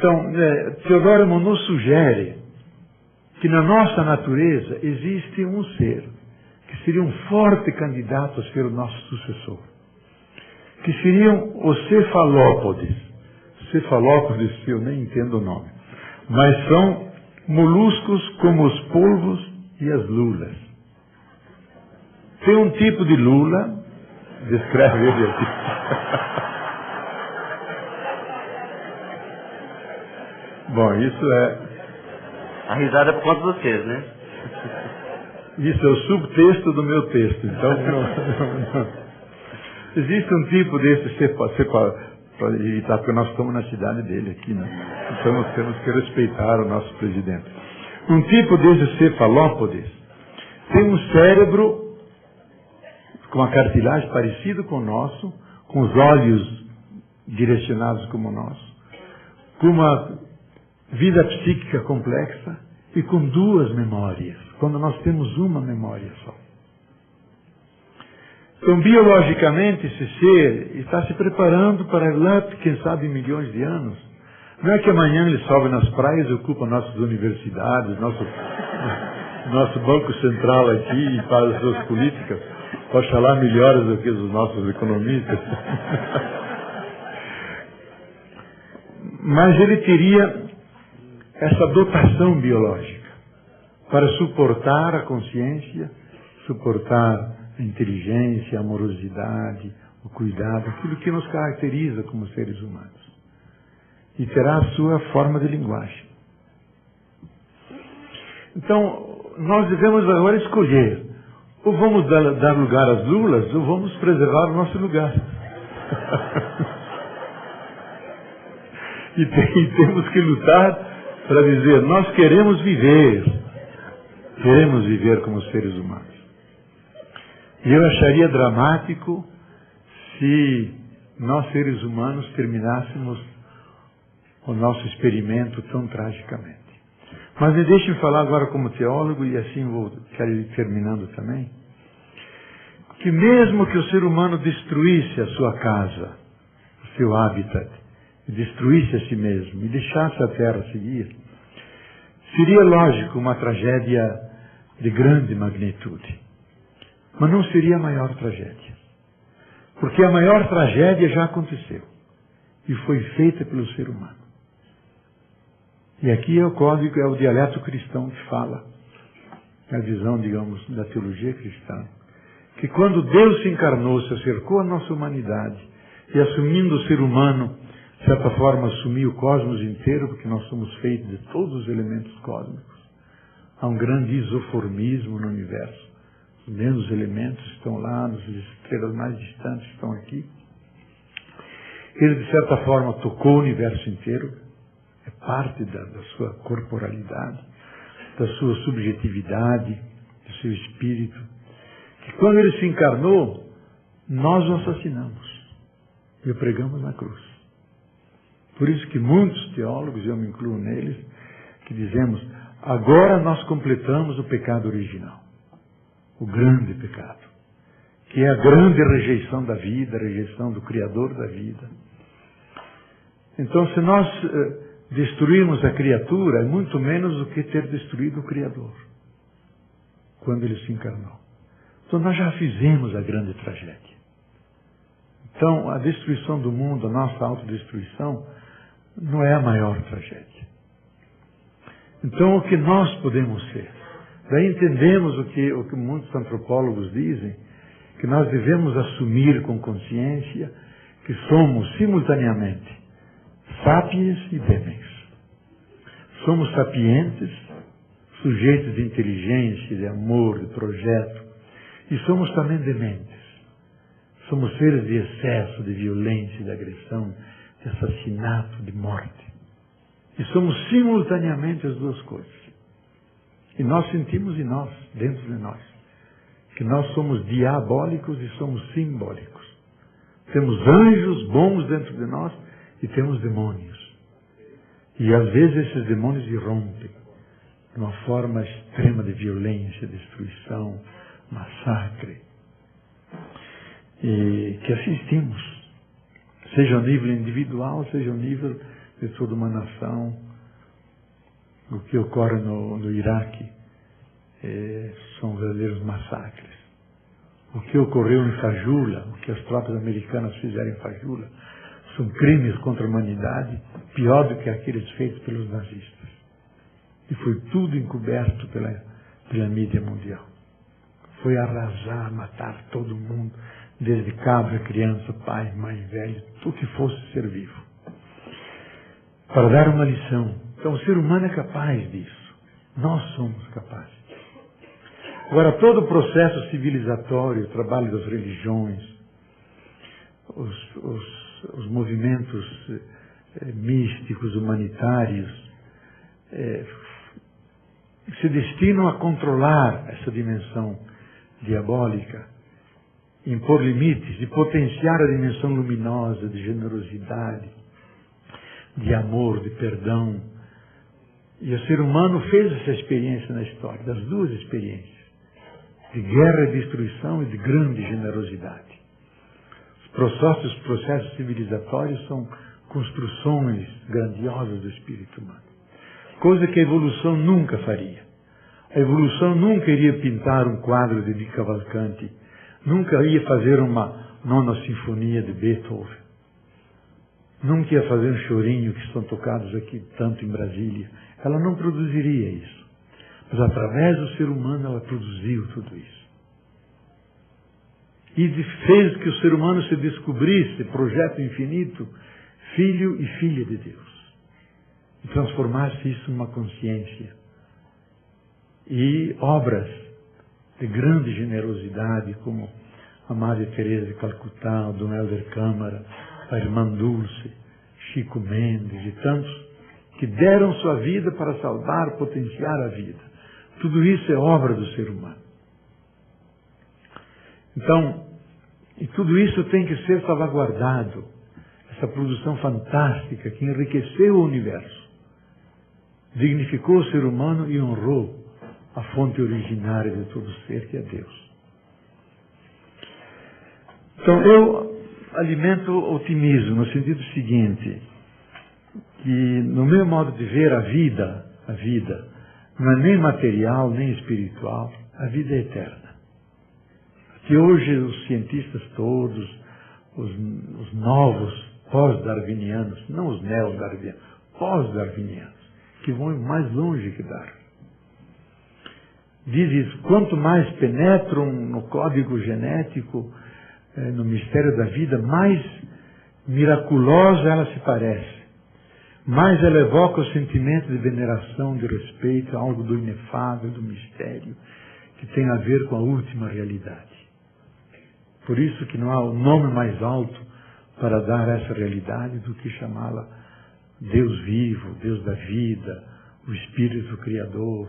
Então, Teodórimo nos sugere que na nossa natureza existe um ser que seria um forte candidato a ser o nosso sucessor, que seriam os cefalópodes. Cefalópodes, eu nem entendo o nome, mas são moluscos como os polvos e as lulas. Tem um tipo de lula, descreve ele aqui. Bom, isso é... A risada é por conta de vocês, né? Isso é o subtexto do meu texto. Então, não. Existe um tipo desse para evitar, porque nós estamos na cidade dele aqui, né? Então, temos que respeitar o nosso presidente. Um tipo desses cefalópodes tem um cérebro com uma cartilagem parecida com o nosso, com os olhos direcionados como o nosso, com uma vida psíquica complexa e com duas memórias, quando nós temos uma memória só. Então, biologicamente, esse ser está se preparando para lá, quem sabe, milhões de anos. Não é que amanhã ele sobe nas praias e ocupa nossas universidades, nosso Banco Central aqui e faz as suas políticas, oxalá melhores do que os nossos economistas. Mas ele teria essa dotação biológica para suportar a consciência, suportar a inteligência, a amorosidade, o cuidado, aquilo que nos caracteriza como seres humanos. E terá a sua forma de linguagem. Então, nós devemos agora escolher. Ou vamos dar lugar às lulas, ou vamos preservar o nosso lugar. E temos que lutar para dizer, nós queremos viver como seres humanos. E eu acharia dramático se nós, seres humanos, terminássemos o nosso experimento tão tragicamente. Mas me deixem falar agora como teólogo, e assim quero ir terminando também, que mesmo que o ser humano destruísse a sua casa, o seu habitat, destruísse a si mesmo e deixasse a Terra seguir, seria lógico uma tragédia de grande magnitude. Mas não seria a maior tragédia. Porque a maior tragédia já aconteceu e foi feita pelo ser humano. E aqui é o código, é o dialeto cristão que fala, a visão, digamos, da teologia cristã, que quando Deus se encarnou, se acercou à nossa humanidade e assumindo o ser humano, de certa forma assumiu o cosmos inteiro, porque nós somos feitos de todos os elementos cósmicos. Há um grande isoformismo no universo. Os mesmos elementos estão lá, as estrelas mais distantes estão aqui. Ele, de certa forma, tocou o universo inteiro. É parte da sua corporalidade, da sua subjetividade, do seu espírito. Que quando ele se encarnou, nós o assassinamos e o pregamos na cruz. Por isso que muitos teólogos, eu me incluo neles, que dizemos, agora nós completamos o pecado original. O grande pecado. Que é a grande rejeição da vida, a rejeição do Criador da vida. Então, se nós destruirmos a criatura, é muito menos do que ter destruído o Criador, quando ele se encarnou. Então, nós já fizemos a grande tragédia. Então, a destruição do mundo, a nossa autodestruição, não é a maior tragédia. Então, o que nós podemos ser? Daí entendemos o que muitos antropólogos dizem, que nós devemos assumir com consciência que somos simultaneamente sapiens e demens. Somos sapientes, sujeitos de inteligência, de amor, de projeto, e somos também dementes. Somos seres de excesso, de violência, de agressão, de assassinato, de morte. E somos simultaneamente as duas coisas. E nós sentimos em nós, dentro de nós, que nós somos diabólicos e somos simbólicos. Temos anjos bons dentro de nós e temos demônios. E às vezes esses demônios irrompem de uma forma extrema de violência, destruição, massacre. E que assistimos. seja ao nível individual, seja ao nível de toda uma nação. O que ocorre no Iraque são verdadeiros massacres. O que ocorreu em Fajula, o que as tropas americanas fizeram em Fajula, são crimes contra a humanidade, pior do que aqueles feitos pelos nazistas. E foi tudo encoberto pela mídia mundial. Foi arrasar, matar todo mundo, desde cabra, criança, pai, mãe, velho, tudo que fosse ser vivo. Para dar uma lição. Então o ser humano é capaz disso. Nós somos capazes. Agora, todo o processo civilizatório, o trabalho das religiões, os movimentos místicos, humanitários, se destinam a controlar essa dimensão diabólica, impor limites e potenciar a dimensão luminosa de generosidade, de amor, de perdão. E o ser humano fez essa experiência na história, das duas experiências, de guerra e destruição e de grande generosidade. Os processos civilizatórios são construções grandiosas do espírito humano. Coisa que a evolução nunca faria. A evolução nunca iria pintar um quadro de Cavalcanti, nunca ia fazer uma nona sinfonia de Beethoven, nunca ia fazer um chorinho que são tocados aqui tanto em Brasília. Ela não produziria isso. Mas através do ser humano ela produziu tudo isso. E fez que o ser humano se descobrisse, projeto infinito, filho e filha de Deus. E transformasse isso numa consciência. E obras de grande generosidade, como a Madre Teresa de Calcutá, o Dom Helder Câmara, a Irmã Dulce, Chico Mendes e tantos, que deram sua vida para salvar, potenciar a vida. Tudo isso é obra do ser humano. Então, e tudo isso tem que ser salvaguardado. Essa produção fantástica que enriqueceu o universo, dignificou o ser humano e honrou a fonte originária de todo ser, que é Deus. Então, eu alimento otimismo no sentido seguinte, que no meu modo de ver a vida não é nem material, nem espiritual, a vida é eterna. Que hoje os cientistas todos, os novos pós-darwinianos, não os neo-darwinianos, pós-darwinianos, que vão mais longe que Darwin, dizem isso, quanto mais penetram no código genético, no mistério da vida, mais miraculosa ela se parece. Mais ela evoca o sentimento de veneração, de respeito, algo do inefável, do mistério, que tem a ver com a última realidade. Por isso que não há o nome mais alto para dar essa realidade do que chamá-la Deus vivo, Deus da vida, o Espírito Criador,